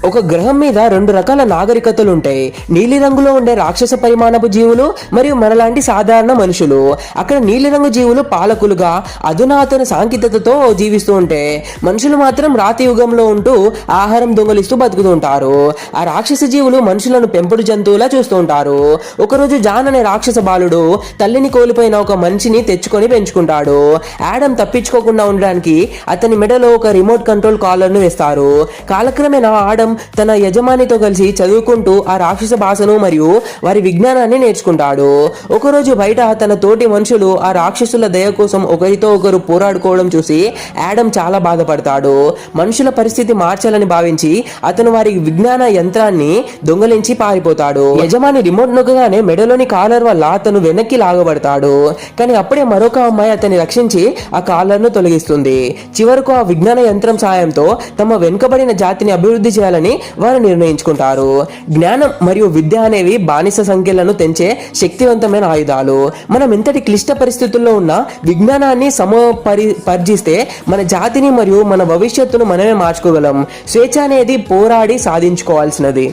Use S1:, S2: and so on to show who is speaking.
S1: ఒక గ్రహం మీద రెండు రకాల నాగరికతలు ఉంటాయి. నీలిరంగులో ఉండే రాక్షస పరిమాణపు జీవులు మరియు మనలాంటి సాధారణ మనుషులు. అక్కడ నీలిరంగు జీవులు పాలకులుగా అధునాతన సాంకేతికతతో జీవిస్తూ ఉంటే, మనుషులు మాత్రం రాతి యుగంలో ఉంటూ ఆహారం దొంగలిస్తూ బతుకుతూ ఉంటారు. ఆ రాక్షస జీవులు మనుషులను పెంపుడు జంతువులా చూస్తూ ఉంటారు. ఒకరోజు జాన్ అనే రాక్షస బాలుడు తల్లిని కోల్పోయిన ఒక మనిషిని తెచ్చుకొని పెంచుకుంటాడు. యాడమ్ తప్పించుకోకుండా ఉండడానికి అతని మెడలో ఒక రిమోట్ కంట్రోల్ కాలర్ ను వేస్తారు. కాలక్రమేణా ఆడమ్ తన యజమానితో కలిసి చదువుకుంటూ ఆ రాక్షస భాషను మరియు వారి విజ్ఞానాన్ని నేర్చుకుంటాడు. ఒకరోజు బయట తన తోటి మనుషులు ఆ రాక్షసుల దయ కోసం ఒకరితో ఒకరు పోరాడుకోవడం చూసి యాడమ్ చాలా బాధపడతాడు. మనుషుల పరిస్థితి మార్చాలని భావించి అతను వారి విజ్ఞాన యంత్రాన్ని దొంగలించి పారిపోతాడు. యజమాని రిమోట్ నొక్కగానే మెడలోని కాలర్ వల్ల అతను వెనక్కి లాగబడతాడు. కానీ అప్పుడే మరొక అమ్మాయి అతన్ని రక్షించి ఆ కాలర్ ను తొలగిస్తుంది. చివరకు ఆ విజ్ఞాన యంత్రం సాయంతో తమ వెనుకబడిన జాతిని అభివృద్ధి చేయాలని వారు నిర్ణయించుకుంటారు. జ్ఞానం మరియు విద్య అనేవి బానిస సంఖ్యలను తెంచే శక్తివంతమైన ఆయుధాలు. మనం ఎంతటి క్లిష్ట పరిస్థితుల్లో ఉన్న విజ్ఞానాన్ని పరిజిస్తే మన జాతిని మరియు మన భవిష్యత్తును మనమే మార్చుకోగలం. స్వేచ్ఛ అనేది పోరాడి సాధించుకోవాల్సినది.